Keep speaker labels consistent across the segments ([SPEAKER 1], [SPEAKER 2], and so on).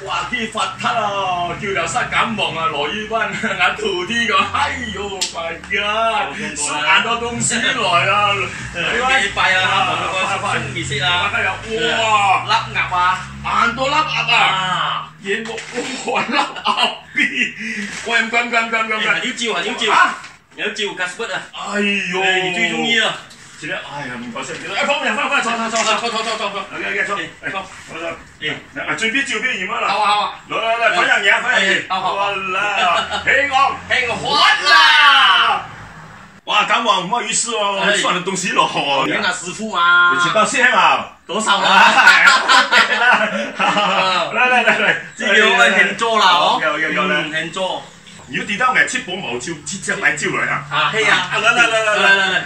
[SPEAKER 1] 哇！去发达咯，叫了杀感冒啊！罗一班俺徒弟讲，哎呦my god， 送很多东西來啊！
[SPEAKER 2] 幾拜啊，同個新儀式啊，
[SPEAKER 1] 哇！
[SPEAKER 2] 粒鴨啊，
[SPEAKER 1] 很多粒鴨啊！嘢木哇粒鴨邊，喂唔咁，
[SPEAKER 2] 要照啊要照，有照 Gaswood 啊，
[SPEAKER 1] 哎呦，
[SPEAKER 2] 最中意啊！
[SPEAKER 1] 前咧，哎呀，唔該曬，哎，放入翻，坐，OK，坐，最邊照邊驗啊啦，
[SPEAKER 2] 好啊，
[SPEAKER 1] 來，分樣嘢，好啦，起我啦！哇，感冒唔好意思哦，算了東西咯，
[SPEAKER 2] 原來師傅嘛，
[SPEAKER 1] 你請到先啊，
[SPEAKER 2] 多少啦？
[SPEAKER 1] 來，
[SPEAKER 2] 這個很做啦，哦，
[SPEAKER 1] 有啦，
[SPEAKER 2] 很做。
[SPEAKER 1] 如果跌到係七寶毛照，切嚟照嚟啊！
[SPEAKER 2] 啊，係啊，來，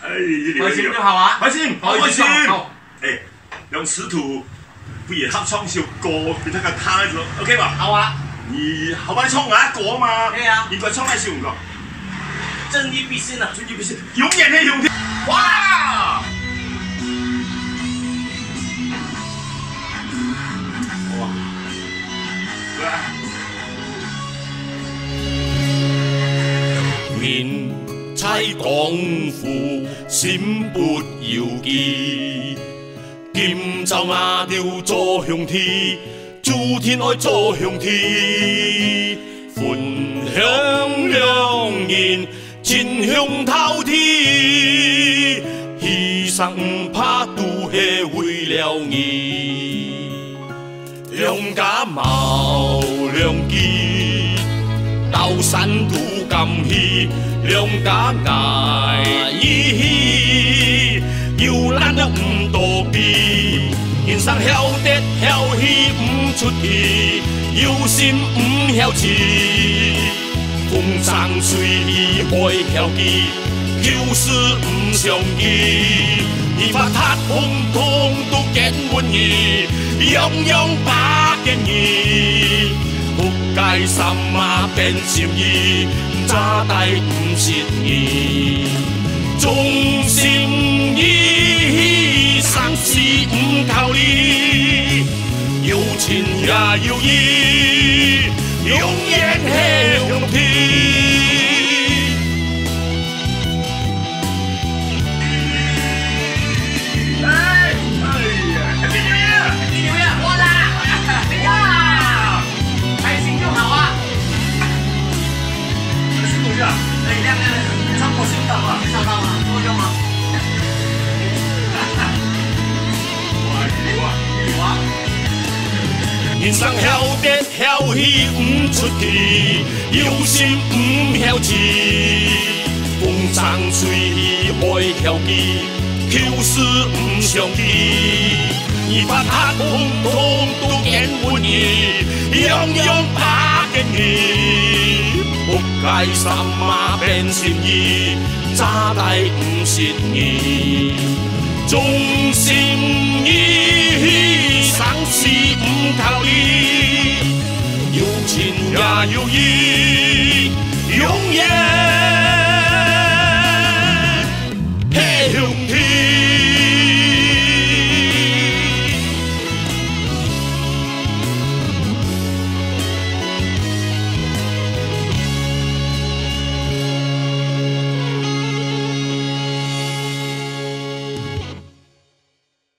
[SPEAKER 1] 哎，
[SPEAKER 2] 開心就好啊，
[SPEAKER 1] 開心，誒，用尺土不如合唱首歌俾大家睇咗 ，OK 嘛？
[SPEAKER 2] 好啊。
[SPEAKER 1] 你後邊唱哪一個嘛？
[SPEAKER 2] 係啊。
[SPEAKER 1] 應該唱咩首唔該？
[SPEAKER 2] 正義必勝啊！
[SPEAKER 1] 正義必勝，永遠係永遠。哇！
[SPEAKER 3] 面妻廣闊，閃撥搖旗，劍奏亞調坐向天，諸天愛坐向天，歡享兩年，前向滔天，犧牲唔怕都係為了義，兩家謀良機。 斗山土甘喜，兩家捱意，要難得唔多比，人生曉得曉喜唔出奇，有心唔曉痴，風生水起愛曉記，求事唔相記，而發達通通都見滿意，樣樣把見意。 仆街心啊變善意，渣低唔蝕意，忠心義生死唔靠你，有情也要義，永遠向天。 人生曉得曉喜唔出奇，有心唔曉痴，風生水起愛曉記，求事唔相記，而發達通通都見滿意，樣樣把見意，仆街心啊變善意，渣低唔蝕意，忠心義。 生死唔靠你，有情也要義，永遠。